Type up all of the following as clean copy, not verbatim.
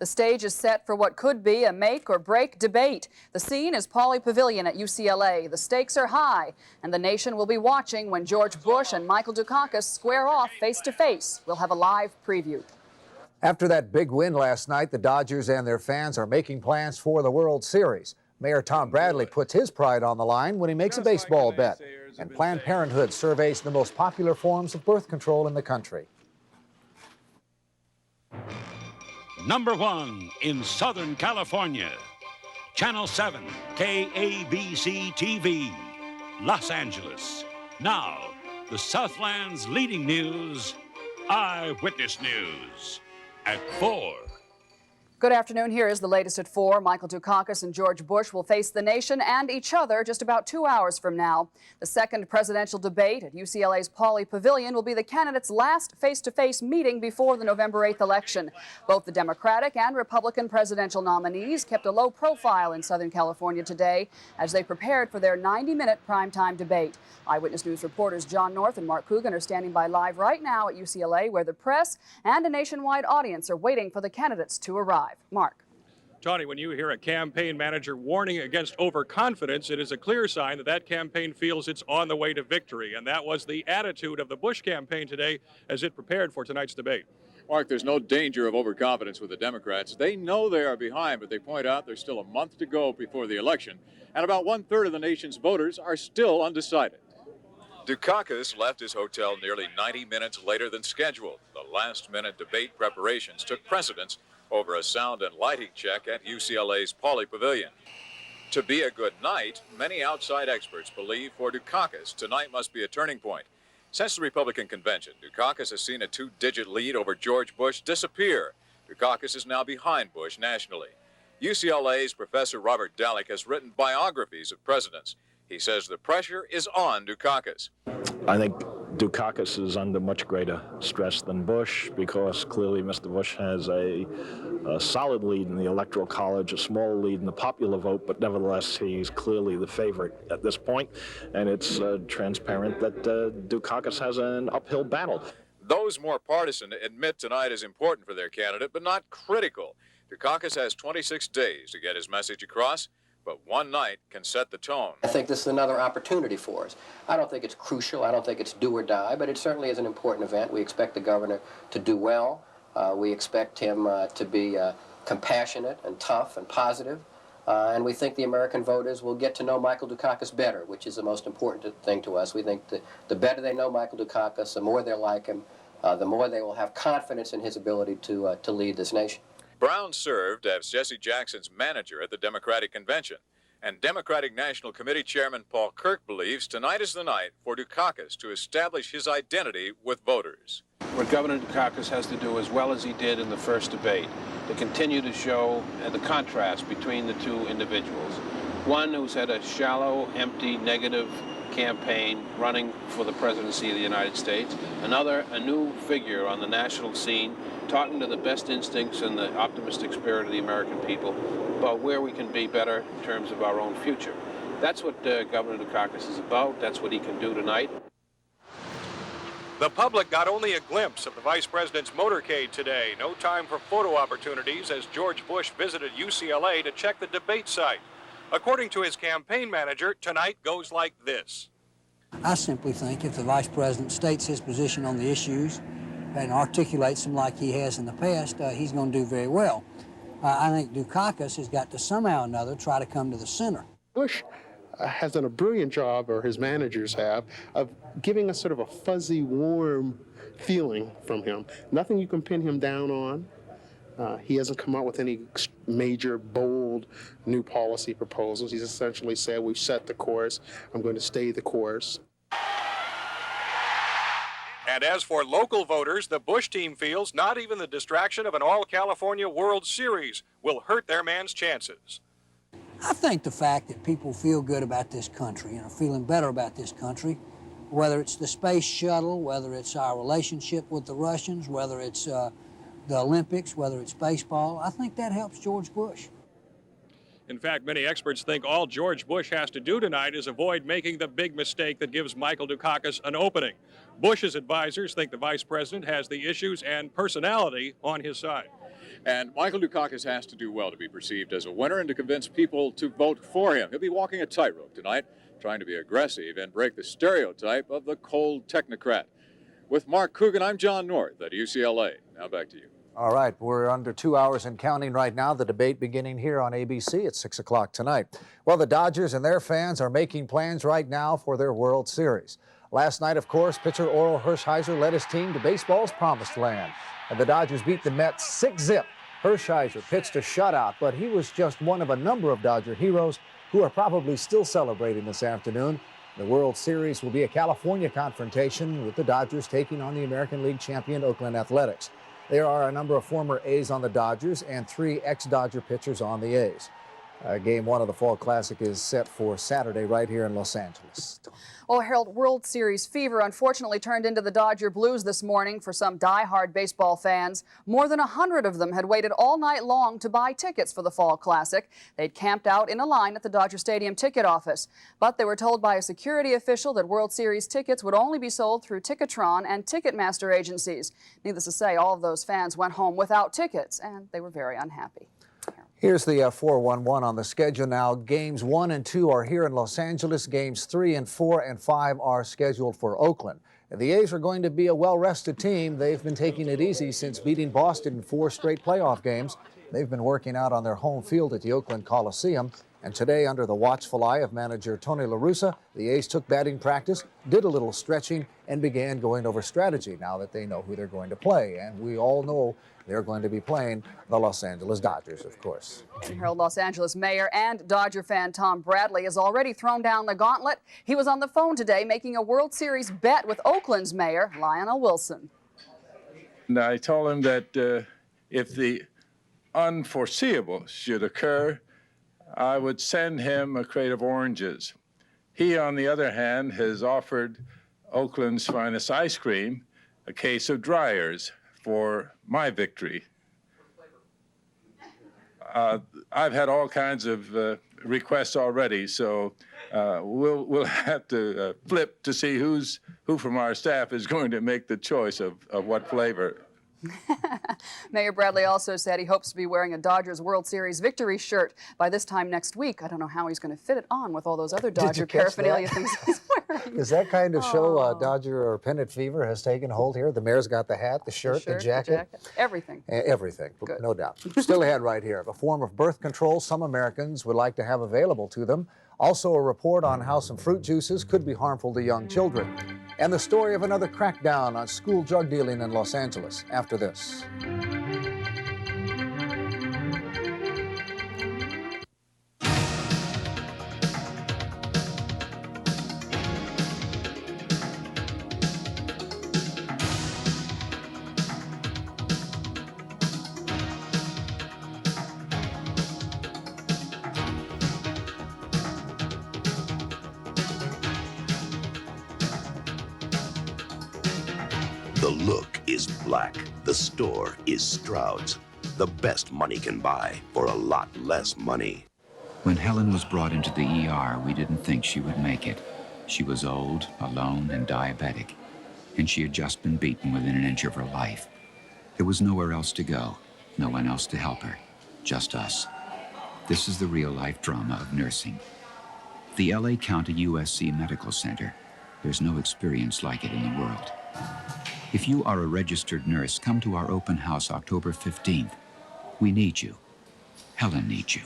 The stage is set for what could be a make or break debate. The scene is Pauley Pavilion at UCLA. The stakes are high, and the nation will be watching when George Bush and Michael Dukakis square off face to face. We'll have a live preview. After that big win last night, the Dodgers and their fans are making plans for the World Series. Mayor Tom Bradley puts his pride on the line when he makes a baseball bet. And Planned Parenthood surveys the most popular forms of birth control in the country. Number 1 in Southern California, Channel 7, KABC TV, Los Angeles. Now, the Southland's leading news, Eyewitness News, at 4. Good afternoon. Here is the latest at 4. Michael Dukakis and George Bush will face the nation and each other just about 2 hours from now. The second presidential debate at UCLA's Pauley Pavilion will be the candidates' last face-to-face meeting before the November 8th election. Both the Democratic and Republican presidential nominees kept a low profile in Southern California today as they prepared for their 90-minute primetime debate. Eyewitness News reporters John North and Mark Coogan are standing by live right now at UCLA, where the press and a nationwide audience are waiting for the candidates to arrive. Mark. Tony, when you hear a campaign manager warning against overconfidence, it is a clear sign that that campaign feels it's on the way to victory. And that was the attitude of the Bush campaign today as it prepared for tonight's debate. Mark, there's no danger of overconfidence with the Democrats. They know they are behind, but they point out there's still a month to go before the election. And about 1/3 of the nation's voters are still undecided. Dukakis left his hotel nearly 90 minutes later than scheduled. The last-minute debate preparations took precedence over a sound and lighting check at UCLA's Pauley Pavilion. To be a good night, many outside experts believe for Dukakis, tonight must be a turning point. Since the Republican convention, Dukakis has seen a 2-digit lead over George Bush disappear. Dukakis is now behind Bush nationally. UCLA's Professor Robert Dallek has written biographies of presidents. He says the pressure is on Dukakis. I think Dukakis is under much greater stress than Bush because clearly Mr. Bush has a solid lead in the Electoral College, a small lead in the popular vote, but nevertheless he's clearly the favorite at this point, and it's transparent that Dukakis has an uphill battle. Those more partisan admit tonight is important for their candidate, but not critical. Dukakis has 26 days to get his message across, but one night can set the tone. I think this is another opportunity for us. I don't think it's crucial. I don't think it's do or die, but it certainly is an important event. We expect the governor to do well. We expect him to be compassionate and tough and positive. And we think the American voters will get to know Michael Dukakis better, which is the most important thing to us. We think that the better they know Michael Dukakis, the more they'll like him, the more they will have confidence in his ability to lead this nation. Brown served as Jesse Jackson's manager at the Democratic Convention, and Democratic National Committee Chairman Paul Kirk believes tonight is the night for Dukakis to establish his identity with voters. What Governor Dukakis has to do, as well as he did in the first debate, to continue to show the contrast between the two individuals. One who's had a shallow, empty, negative campaign running for the presidency of the United States. Another, a new figure on the national scene, talking to the best instincts and the optimistic spirit of the American people about where we can be better in terms of our own future. That's what Governor Dukakis is about. That's what he can do tonight. The public got only a glimpse of the vice president's motorcade today. No time for photo opportunities as George Bush visited UCLA to check the debate site. According to his campaign manager, tonight goes like this. I simply think if the vice president states his position on the issues and articulates them like he has in the past, he's going to do very well. I think Dukakis has got to somehow or another try to come to the center. Bush has done a brilliant job, or his managers have, of giving us sort of a fuzzy, warm feeling from him. Nothing you can pin him down on. He hasn't come out with any major, bold, new policy proposals. He's essentially said, we've set the course. I'm going to stay the course. And as for local voters, the Bush team feels not even the distraction of an all-California World Series will hurt their man's chances. I think the fact that people feel good about this country and are feeling better about this country, whether it's the space shuttle, whether it's our relationship with the Russians, whether it's the Olympics, whether it's baseball, I think that helps George Bush. In fact, many experts think all George Bush has to do tonight is avoid making the big mistake that gives Michael Dukakis an opening. Bush's advisors think the vice president has the issues and personality on his side. And Michael Dukakis has to do well to be perceived as a winner and to convince people to vote for him. He'll be walking a tightrope tonight, trying to be aggressive and break the stereotype of the cold technocrat. With Mark Coogan, I'm John North at UCLA. Now back to you. All right, we're under 2 hours and counting right now. The debate beginning here on ABC at 6 o'clock tonight. Well, the Dodgers and their fans are making plans right now for their World Series. Last night, of course, pitcher Orel Hershiser led his team to baseball's promised land. And the Dodgers beat the Mets 6-zip. Hershiser pitched a shutout, but he was just one of a number of Dodger heroes who are probably still celebrating this afternoon. The World Series will be a California confrontation with the Dodgers taking on the American League champion Oakland Athletics. There are a number of former A's on the Dodgers and 3 ex-Dodger pitchers on the A's. Game 1 of the Fall Classic is set for Saturday right here in Los Angeles. Well, Harold, World Series fever unfortunately turned into the Dodger blues this morning for some die-hard baseball fans. More than 100 of them had waited all night long to buy tickets for the Fall Classic. They'd camped out in a line at the Dodger Stadium ticket office. But they were told by a security official that World Series tickets would only be sold through Ticketron and Ticketmaster agencies. Needless to say, all of those fans went home without tickets, and they were very unhappy. Here's the 4-1-1 on the schedule now. Games 1 and 2 are here in Los Angeles. Games 3 and 4 and 5 are scheduled for Oakland. And the A's are going to be a well-rested team. They've been taking it easy since beating Boston in 4 straight playoff games. They've been working out on their home field at the Oakland Coliseum. And today, under the watchful eye of manager Tony La Russa, the A's took batting practice, did a little stretching, and began going over strategy now that they know who they're going to play. And we all know they're going to be playing the Los Angeles Dodgers, of course. Harold, Los Angeles mayor and Dodger fan Tom Bradley has already thrown down the gauntlet. He was on the phone today making a World Series bet with Oakland's mayor, Lionel Wilson. And I told him that if the unforeseeable should occur, I would send him a crate of oranges. He, on the other hand, has offered Oakland's finest ice cream a case of Dryers for my victory. I've had all kinds of requests already, so we'll have to flip to see who from our staff is going to make the choice of what flavor. Mayor Bradley also said he hopes to be wearing a Dodgers World Series victory shirt by this time next week. I don't know how he's going to fit it on with all those other Dodger paraphernalia things he's wearing. Does that kind of show Dodger or pennant fever has taken hold here? The mayor's got the hat, the shirt, the jacket. Everything. Everything, Good. No doubt. Still ahead right here, a form of birth control some Americans would like to have available to them. Also a report on how some fruit juices could be harmful to young children. And the story of another crackdown on school drug dealing in Los Angeles after this. The look is black. The store is Stroud's. The best money can buy for a lot less money. When Helen was brought into the ER, we didn't think she would make it. She was old, alone, and diabetic. And she had just been beaten within an inch of her life. There was nowhere else to go, no one else to help her, just us. This is the real-life drama of nursing. The LA County USC Medical Center. There's no experience like it in the world. If you are a registered nurse, come to our open house October 15th. We need you. Helen needs you.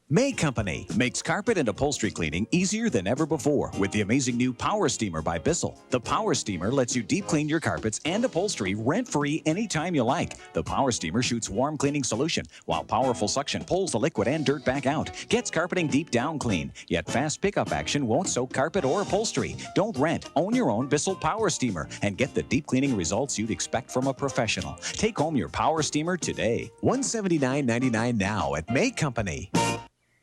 May Company makes carpet and upholstery cleaning easier than ever before with the amazing new Power Steamer by Bissell. The Power Steamer lets you deep clean your carpets and upholstery rent-free anytime you like. The Power Steamer shoots warm cleaning solution, while powerful suction pulls the liquid and dirt back out. Gets carpeting deep down clean, yet fast pickup action won't soak carpet or upholstery. Don't rent, own your own Bissell Power Steamer and get the deep cleaning results you'd expect from a professional. Take home your Power Steamer today. $179.99 now at May Company.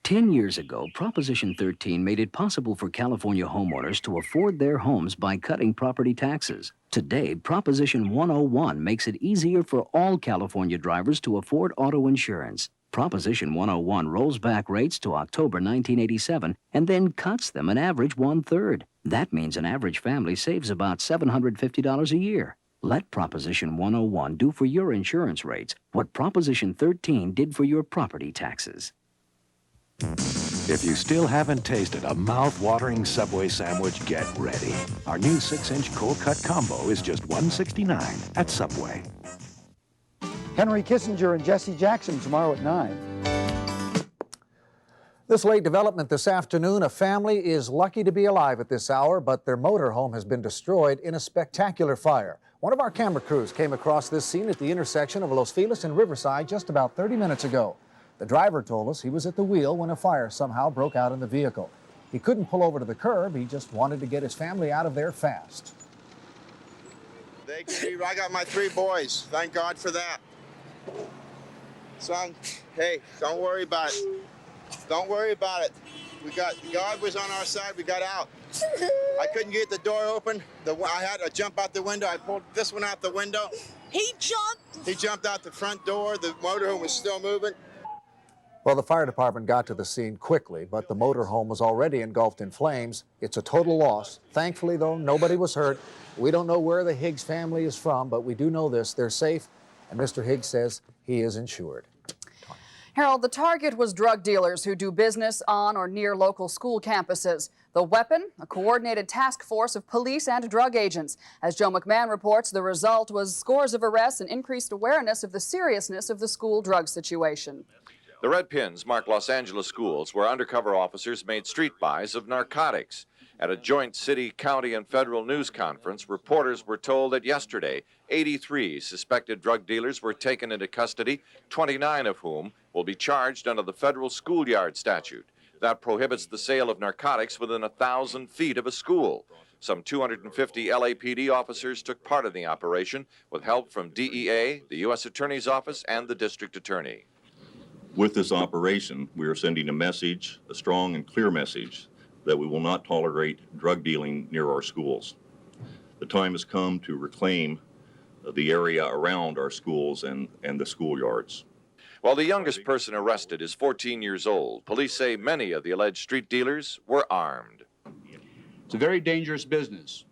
10 years ago, Proposition 13 made it possible for California homeowners to afford their homes by cutting property taxes. Today, Proposition 101 makes it easier for all California drivers to afford auto insurance. Proposition 101 rolls back rates to October 1987 and then cuts them an average 1/3. That means an average family saves about $750 a year. Let Proposition 101 do for your insurance rates what Proposition 13 did for your property taxes. If you still haven't tasted a mouth-watering Subway sandwich, get ready. Our new 6-inch cold-cut combo is just $1.69 at Subway. Henry Kissinger and Jesse Jackson tomorrow at 9. This late development this afternoon, a family is lucky to be alive at this hour, but their motorhome has been destroyed in a spectacular fire. One of our camera crews came across this scene at the intersection of Los Feliz and Riverside just about 30 minutes ago. The driver told us he was at the wheel when a fire somehow broke out in the vehicle. He couldn't pull over to the curb. He just wanted to get his family out of there fast. I got my 3 boys. Thank God for that. Son, hey, don't worry about it. Don't worry about it. God was on our side. We got out. I couldn't get the door open. I had to jump out the window. I pulled this one out the window. He jumped? He jumped out the front door. The motorhome was still moving. Well, the fire department got to the scene quickly, but the motorhome was already engulfed in flames. It's a total loss. Thankfully, though, nobody was hurt. We don't know where the Higgs family is from, but we do know this. They're safe, and Mr. Higgs says he is insured. Harold, the target was drug dealers who do business on or near local school campuses. The weapon, a coordinated task force of police and drug agents. As Joe McMahon reports, the result was scores of arrests and increased awareness of the seriousness of the school drug situation. The red pins mark Los Angeles schools where undercover officers made street buys of narcotics. At a joint city, county, and federal news conference, reporters were told that yesterday, 83 suspected drug dealers were taken into custody, 29 of whom will be charged under the federal schoolyard statute. That prohibits the sale of narcotics within 1,000 feet of a school. Some 250 LAPD officers took part in the operation with help from DEA, the U.S. Attorney's Office, and the District Attorney. With this operation, we are sending a message, a strong and clear message, that we will not tolerate drug dealing near our schools. The time has come to reclaim the area around our schools and the schoolyards. While the youngest person arrested is 14 years old, police say many of the alleged street dealers were armed. It's a very dangerous business.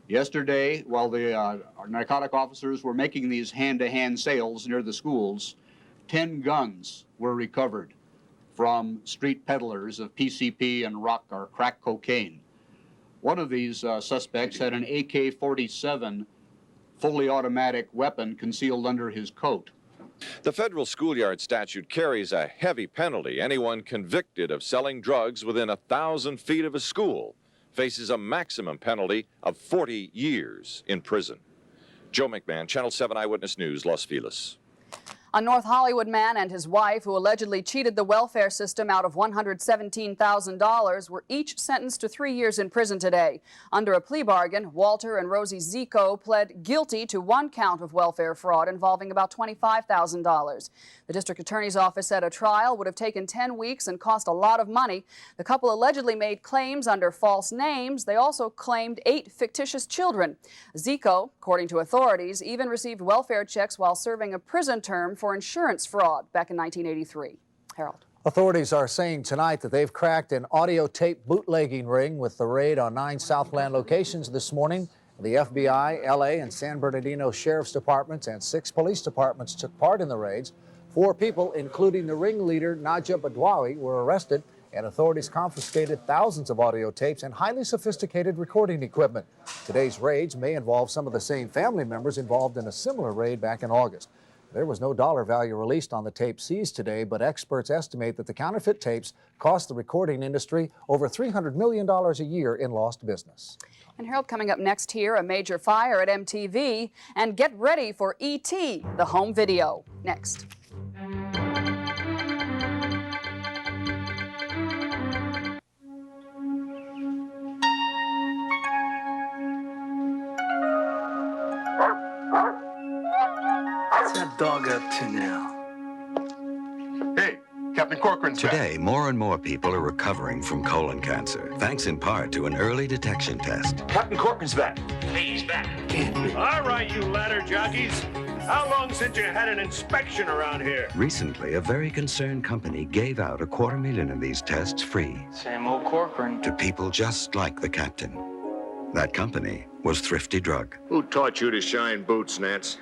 Yesterday, while our narcotic officers were making these hand-to-hand sales near the schools, 10 guns were recovered from street peddlers of PCP and rock or crack cocaine. One of these suspects had an AK-47 fully automatic weapon concealed under his coat. The federal schoolyard statute carries a heavy penalty. Anyone convicted of selling drugs within 1,000 feet of a school faces a maximum penalty of 40 years in prison. Joe McMahon, Channel 7 Eyewitness News, Los Feliz. A North Hollywood man and his wife, who allegedly cheated the welfare system out of $117,000, were each sentenced to 3 years in prison today. Under a plea bargain, Walter and Rosie Zico pled guilty to 1 count of welfare fraud involving about $25,000. The district attorney's office said a trial would have taken 10 weeks and cost a lot of money. The couple allegedly made claims under false names. They also claimed 8 fictitious children. Zico, according to authorities, even received welfare checks while serving a prison term for insurance fraud back in 1983. Harold. Authorities are saying tonight that they've cracked an audio tape bootlegging ring with the raid on 9 Southland locations this morning. The FBI, LA, and San Bernardino Sheriff's Departments and 6 police departments took part in the raids. 4 people, including the ringleader Najah Badwawi, were arrested, and authorities confiscated thousands of audio tapes and highly sophisticated recording equipment. Today's raids may involve some of the same family members involved in a similar raid back in August. There was no dollar value released on the tape seized today, but experts estimate that the counterfeit tapes cost the recording industry over $300 million a year in lost business. And Harold, coming up next here, a major fire at MTV, and get ready for E.T., the home video. Next. What's that dog up to now? Hey, Captain Corcoran's back. Today, more and more people are recovering from colon cancer, thanks in part to an early detection test. Captain Corcoran's back. Hey, he's back. All right, you ladder jockeys. How long since you had an inspection around here? Recently, a very concerned company gave out $250,000 of these tests free. Same old Corcoran. To people just like the captain. That company was Thrifty Drug. Who taught you to shine boots, Nance?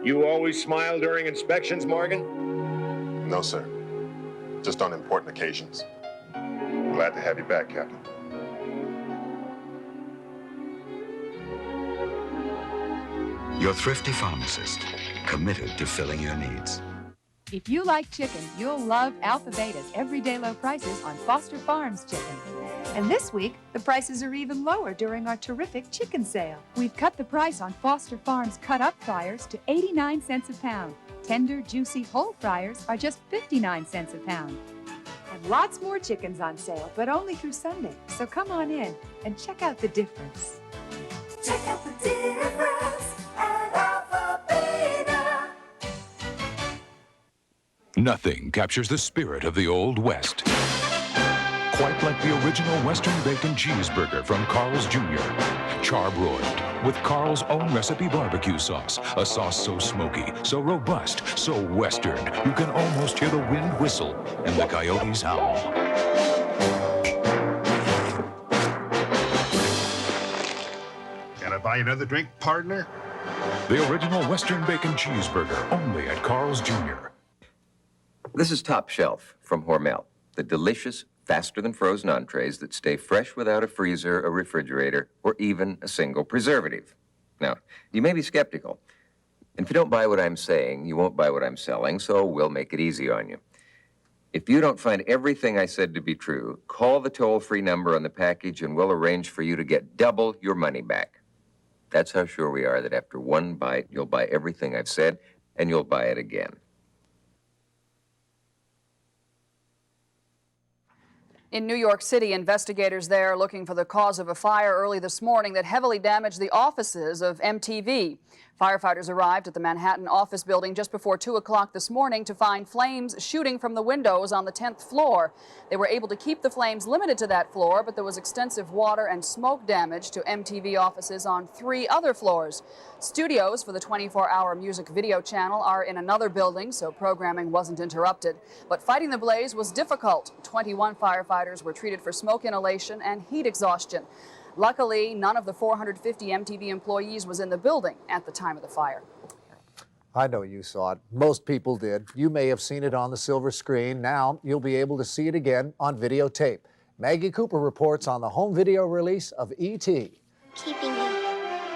You always smile during inspections, Morgan? No, sir. Just on important occasions. Glad to have you back, Captain. Your thrifty pharmacist, committed to filling your needs. If you like chicken, you'll love Alpha Beta's everyday low prices on Foster Farms chicken. And this week, the prices are even lower during our terrific chicken sale. We've cut the price on Foster Farms cut-up fryers to 89 cents a pound. Tender, juicy whole fryers are just 59 cents a pound. And lots more chickens on sale, but only through Sunday. So come on in and check out the difference. Check out the difference at Alpha Beta. Nothing captures the spirit of the Old West quite like the original Western bacon cheeseburger from Carl's Jr. Charbroiled with Carl's own recipe barbecue sauce. A sauce so smoky, so robust, so Western, you can almost hear the wind whistle and the coyotes howl. Can I buy another drink, partner? The original Western bacon cheeseburger, only at Carl's Jr. This is Top Shelf from Hormel, the delicious, faster-than-frozen entrees that stay fresh without a freezer, a refrigerator, or even a single preservative. Now, you may be skeptical. And if you don't buy what I'm saying, you won't buy what I'm selling, so we'll make it easy on you. If you don't find everything I said to be true, call the toll-free number on the package and we'll arrange for you to get double your money back. That's how sure we are that after one bite, you'll buy everything I've said, and you'll buy it again. In New York City, investigators there are looking for the cause of a fire early this morning that heavily damaged the offices of MTV. Firefighters arrived at the Manhattan office building just before 2 o'clock this morning to find flames shooting from the windows on the 10th floor. They were able to keep the flames limited to that floor, but there was extensive water and smoke damage to MTV offices on 3 other floors. Studios for the 24-hour music video channel are in another building, so programming wasn't interrupted. But fighting the blaze was difficult. 21 firefighters were treated for smoke inhalation and heat exhaustion. Luckily, none of the 450 MTV employees was in the building at the time of the fire. I know you saw it. Most people did. You may have seen it on the silver screen. Now you'll be able to see it again on videotape. Maggie Cooper reports on the home video release of E.T. Keeping him.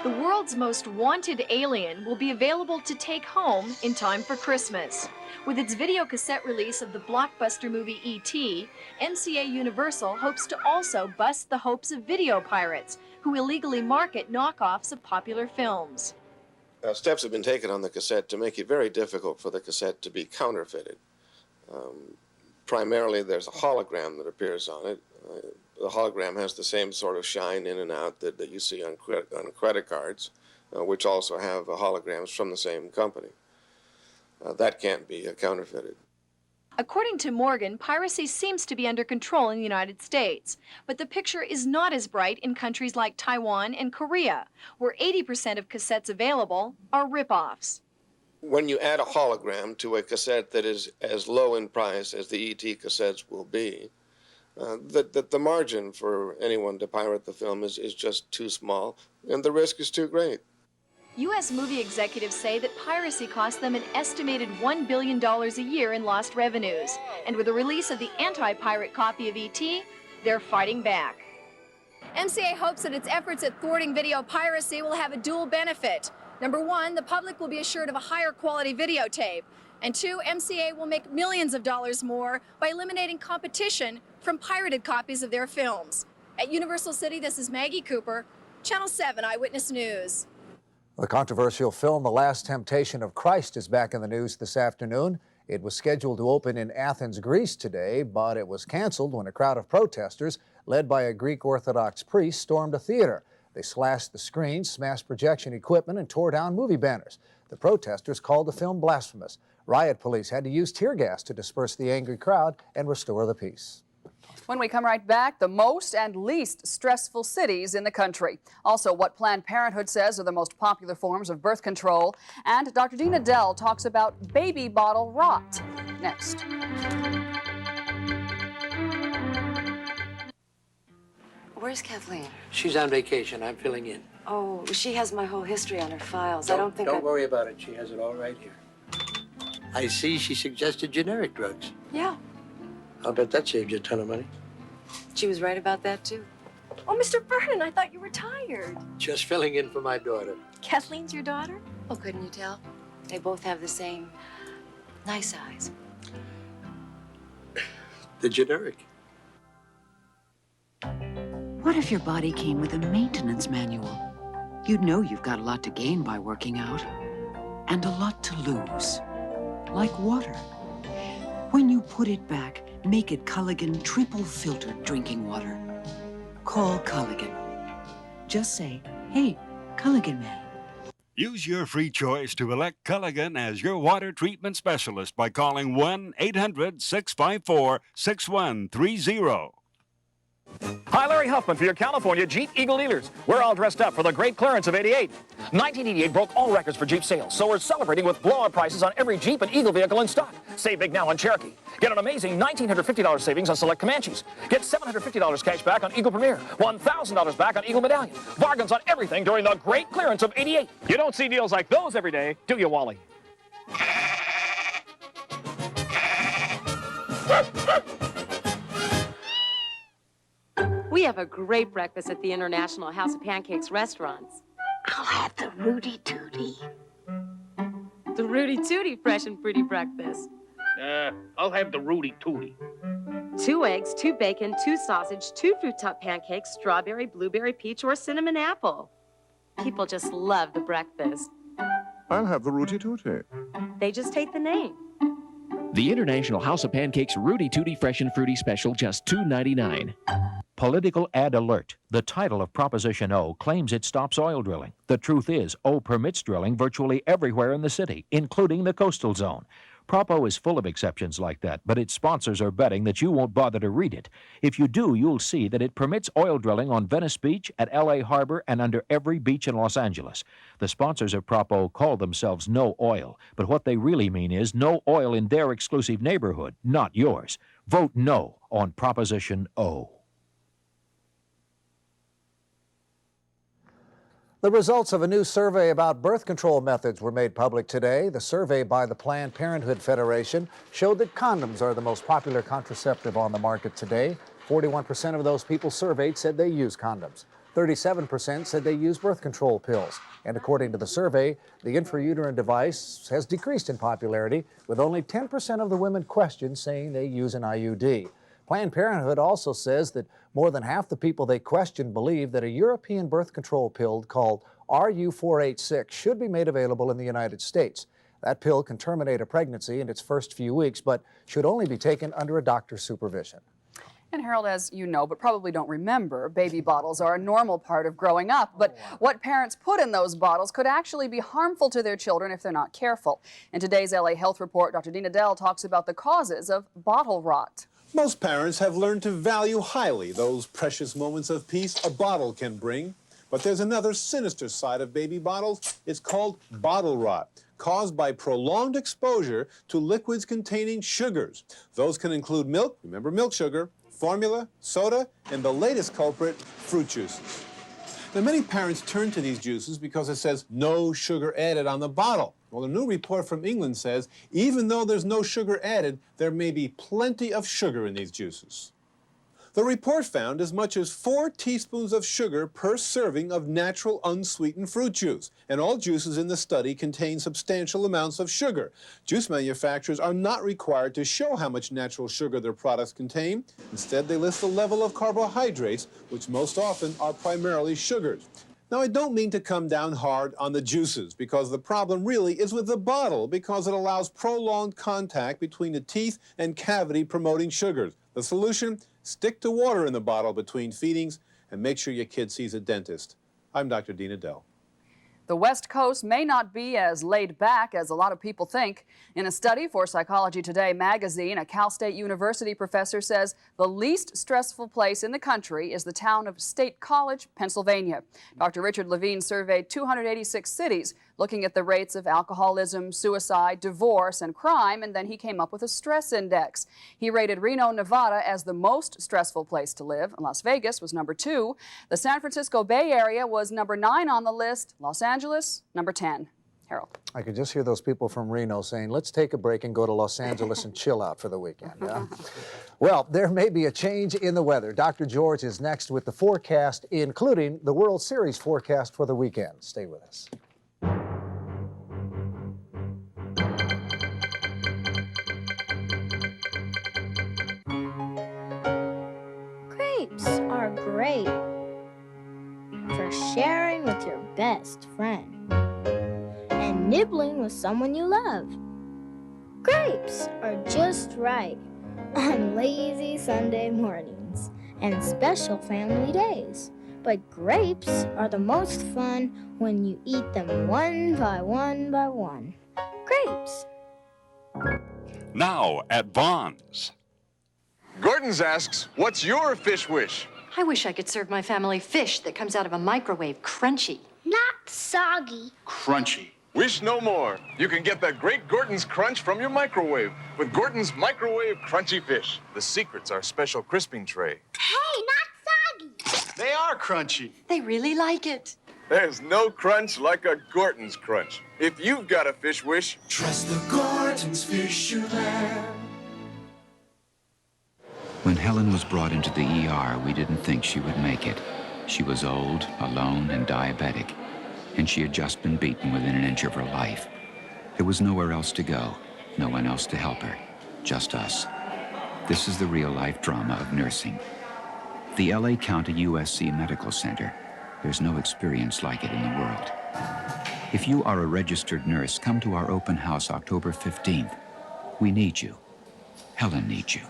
The world's most wanted alien will be available to take home in time for Christmas. With its video cassette release of the blockbuster movie E.T., NCA Universal hopes to also bust the hopes of video pirates who illegally market knockoffs of popular films. Steps have been taken on the cassette to make it very difficult for the cassette to be counterfeited. Primarily, there's a hologram that appears on it. The hologram has the same sort of shine in and out that you see on credit cards, which also have holograms from the same company. That can't be counterfeited. According to Morgan, piracy seems to be under control in the United States, but the picture is not as bright in countries like Taiwan and Korea, where 80% of cassettes available are rip-offs. When you add a hologram to a cassette that is as low in price as the E.T. cassettes will be, the margin for anyone to pirate the film is just too small, and the risk is too great. U.S. movie executives say that piracy costs them an estimated $1 billion a year in lost revenues. And with the release of the anti-pirate copy of E.T., they're fighting back. MCA hopes that its efforts at thwarting video piracy will have a dual benefit. Number one, the public will be assured of a higher quality videotape. And two, MCA will make millions of dollars more by eliminating competition from pirated copies of their films. At Universal City, this is Maggie Cooper, Channel 7 Eyewitness News. The controversial film The Last Temptation of Christ is back in the news this afternoon. It was scheduled to open in Athens, Greece today, but it was canceled when a crowd of protesters, led by a Greek Orthodox priest, stormed a theater. They slashed the screens, smashed projection equipment, and tore down movie banners. The protesters called the film blasphemous. Riot police had to use tear gas to disperse the angry crowd and restore the peace. When we come right back, the most and least stressful cities in the country. Also, what Planned Parenthood says are the most popular forms of birth control. And Dr. Dina Dell talks about baby bottle rot. Next. Where's Kathleen? She's on vacation. I'm filling in. Oh, she has my whole history on her files. Don't worry about it. She has it all right here. I see she suggested generic drugs. Yeah, I'll bet that saved you a ton of money. she was right about that, too. Oh, Mr. Vernon, I thought you were tired. Just filling in for my daughter. Kathleen's your daughter? Oh, couldn't you tell? They both have the same nice eyes. The generic. What if your body came with a maintenance manual? You'd know you've got a lot to gain by working out, and a lot to lose. Like water. When you put it back, make it Culligan triple filtered drinking water. Call Culligan. Just say, hey, Culligan man. Use your free choice to elect Culligan as your water treatment specialist by calling 1-800-654-6130. Hi, Larry Huffman for your California Jeep Eagle dealers. We're all dressed up for the great clearance of '88. 1988 broke all records for Jeep sales, so we're celebrating with blowout prices on every Jeep and Eagle vehicle in stock. Save big now on Cherokee. Get an amazing $1,950 savings on select Comanches. Get $750 cash back on Eagle Premier. $1,000 back on Eagle Medallion. Bargains on everything during the great clearance of '88. You don't see deals like those every day, do you, Wally? We have a great breakfast at the International House of Pancakes restaurants. I'll have the Rudy Tooty. The Rudy Tooty fresh and fruity breakfast. I'll have the Rudy Tooty. 2 eggs, 2 bacon, 2 sausage, 2 fruit top pancakes, strawberry, blueberry, peach, or cinnamon apple. People just love the breakfast. I'll have the Rudy Tooty. They just take the name. The International House of Pancakes Rudy Tooty Fresh and Fruity Special, just $2.99. Political ad alert. The title of Proposition O claims it stops oil drilling. The truth is, O permits drilling virtually everywhere in the city, including the coastal zone. Prop O is full of exceptions like that, but its sponsors are betting that you won't bother to read it. If you do, you'll see that it permits oil drilling on Venice Beach, at L.A. Harbor, and under every beach in Los Angeles. The sponsors of Prop O call themselves No Oil, but what they really mean is no oil in their exclusive neighborhood, not yours. Vote no on Proposition O. The results of a new survey about birth control methods were made public today. The survey by the Planned Parenthood Federation showed that condoms are the most popular contraceptive on the market today. 41% of those people surveyed said they use condoms. 37% said they use birth control pills. And according to the survey, the intrauterine device has decreased in popularity, with only 10% of the women questioned saying they use an IUD. Planned Parenthood also says that more than half the people they questioned believe that a European birth control pill called RU486 should be made available in the United States. That pill can terminate a pregnancy in its first few weeks, but should only be taken under a doctor's supervision. And Harold, as you know, but probably don't remember, baby bottles are a normal part of growing up. But what parents put in those bottles could actually be harmful to their children if they're not careful. In today's LA Health Report, Dr. Dina Dell talks about the causes of bottle rot. Most parents have learned to value highly those precious moments of peace a bottle can bring. But there's another sinister side of baby bottles. It's called bottle rot, caused by prolonged exposure to liquids containing sugars. Those can include milk, remember milk sugar, formula, soda, and the latest culprit, fruit juices. Now, many parents turn to these juices because it says no sugar added on the bottle. Well, a new report from England says even though there's no sugar added, there may be plenty of sugar in these juices. The report found as much as 4 teaspoons of sugar per serving of natural unsweetened fruit juice. And all juices in the study contain substantial amounts of sugar. Juice manufacturers are not required to show how much natural sugar their products contain. Instead, they list the level of carbohydrates, which most often are primarily sugars. Now, I don't mean to come down hard on the juices, because the problem really is with the bottle, because it allows prolonged contact between the teeth and cavity-promoting sugars. The solution? Stick to water in the bottle between feedings and make sure your kid sees a dentist. I'm Dr. Dina Dell. The West Coast may not be as laid back as a lot of people think. In a study for Psychology Today magazine, a Cal State University professor says the least stressful place in the country is the town of State College, Pennsylvania. Dr. Richard Levine surveyed 286 cities. looking at the rates of alcoholism, suicide, divorce, and crime, and then he came up with a stress index. He rated Reno, Nevada as the most stressful place to live. Las Vegas was number 2. The San Francisco Bay Area was number 9 on the list. Los Angeles, number 10. Harold. I could just hear those people from Reno saying, let's take a break and go to Los Angeles and chill out for the weekend. Yeah? Well, there may be a change in the weather. Dr. George is next with the forecast, including the World Series forecast for the weekend. Stay with us. Grapes are great for sharing with your best friend and nibbling with someone you love. Grapes are just right on lazy Sunday mornings and special family days. But grapes are the most fun when you eat them one by one by one. Grapes. Now at Vaughn's. Gordon's asks, what's your fish wish? I wish I could serve my family fish that comes out of a microwave crunchy. Not soggy. Crunchy. Wish no more. You can get that great Gordon's Crunch from your microwave with Gordon's Microwave Crunchy Fish. The secret's our special crisping tray. Hey, not soggy. They are crunchy. They really like it. There's no crunch like a Gordon's Crunch. If you've got a fish wish, Trust the Gordon's Fisherman. When Helen was brought into the ER, we didn't think she would make it. She was old, alone, and diabetic, and she had just been beaten within an inch of her life. There was nowhere else to go, no one else to help her, just us. This is the real-life drama of nursing. The LA County USC Medical Center. There's no experience like it in the world. If you are a registered nurse, come to our open house October 15th. We need you. Helen needs you.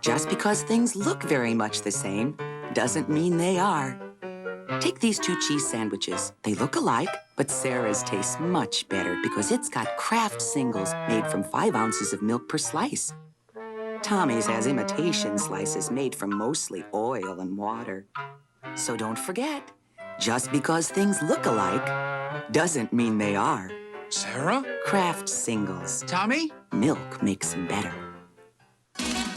Just because things look very much the same doesn't mean they are. Take these 2 cheese sandwiches. They look alike, but Sarah's tastes much better because it's got Kraft singles made from 5 ounces of milk per slice. Tommy's has imitation slices made from mostly oil and water. So don't forget, just because things look alike doesn't mean they are. Sarah? Kraft singles. Tommy? Milk makes them better.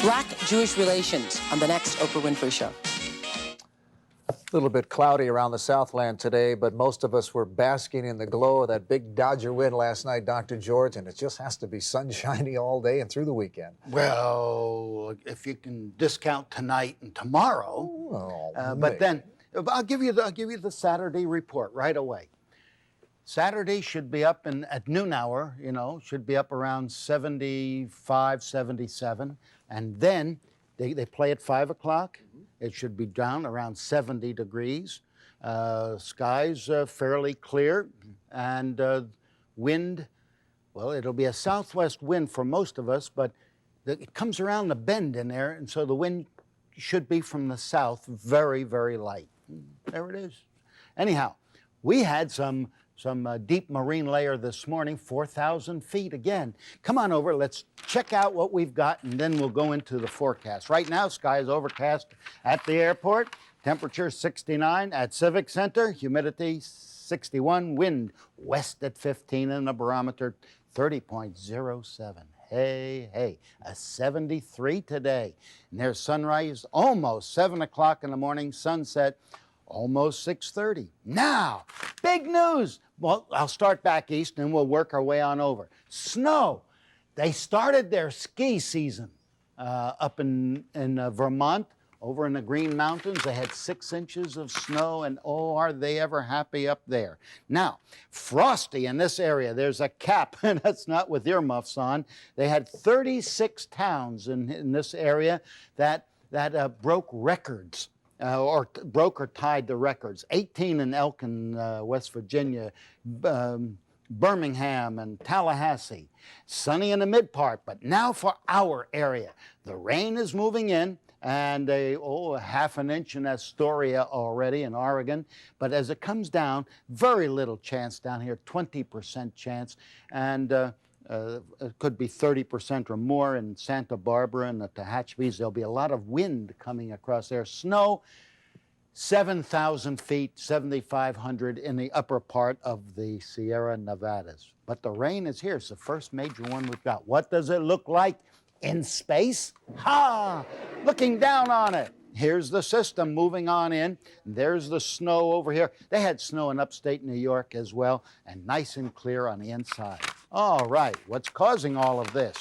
Black-Jewish relations on the next Oprah Winfrey Show. A little bit cloudy around the Southland today, but most of us were basking in the glow of that big Dodger win last night, Dr. George, and it just has to be sunshiny all day and through the weekend. Well, if you can discount tonight and tomorrow, but then I'll give you the Saturday report right away. Saturday should be up at noon hour, should be up around 75, 77. And then they play at 5 o'clock. It should be down around 70 degrees. Skies fairly clear. And wind, well, it'll be a southwest wind for most of us, but it comes around the bend in there. And so the wind should be from the south, very, very light. There it is. Anyhow, we had some deep marine layer this morning, 4,000 feet again. Come on over, let's check out what we've got, and then we'll go into the forecast. Right now, sky is overcast at the airport, temperature 69 at Civic Center, humidity 61, wind west at 15, and the barometer 30.07. Hey, a 73 today. And there's sunrise almost 7 o'clock in the morning, sunset almost 6:30. Now, big news. Well, I'll start back east and we'll work our way on over. Snow. They started their ski season up in Vermont, over in the Green Mountains. They had 6 inches of snow, and oh, are they ever happy up there. Now, frosty in this area. There's a cap, and that's not with earmuffs on. They had 36 towns in this area that broke records. Broke or tied the records. 18 in Elkin, West Virginia, Birmingham and Tallahassee. Sunny in the mid part, but now for our area. The rain is moving in, and a half an inch in Astoria already in Oregon. But as it comes down, very little chance down here, 20% chance, and it could be 30% or more in Santa Barbara and the Tehachapi's. There'll be a lot of wind coming across there. Snow, 7,000 feet, 7,500 in the upper part of the Sierra Nevadas. But the rain is here. It's the first major one we've got. What does it look like in space? Ha! Looking down on it. Here's the system moving on in. There's the snow over here. They had snow in upstate New York as well, and nice and clear on the inside. All right, what's causing all of this?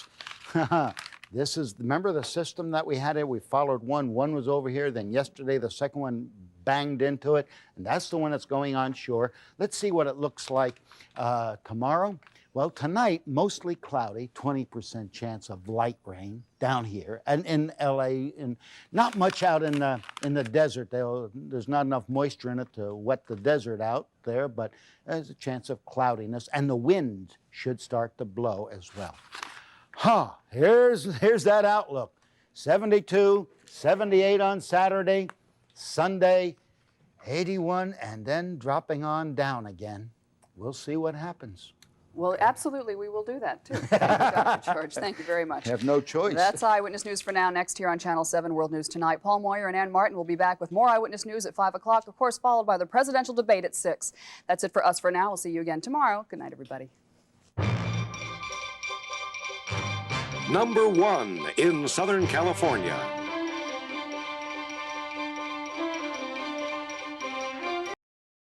This is, remember the system that we had here? We followed one was over here, then yesterday the second one banged into it, and that's the one that's going onshore. Let's see what it looks like tomorrow. Well, tonight, mostly cloudy, 20% chance of light rain down here. And in LA, and not much out in the desert. There's not enough moisture in it to wet the desert out there, but there's a chance of cloudiness, and the wind should start to blow as well. Here's that outlook. 72, 78 on Saturday, Sunday, 81, and then dropping on down again. We'll see what happens. Well, absolutely, we will do that, too. Thank you, Dr. George. Thank you very much. Have no choice. That's Eyewitness News for now. Next here on Channel 7 World News Tonight, Paul Moyer and Ann Martin will be back with more Eyewitness News at 5 o'clock, of course, followed by the presidential debate at 6. That's it for us for now. We'll see you again tomorrow. Good night, everybody. #1 in Southern California.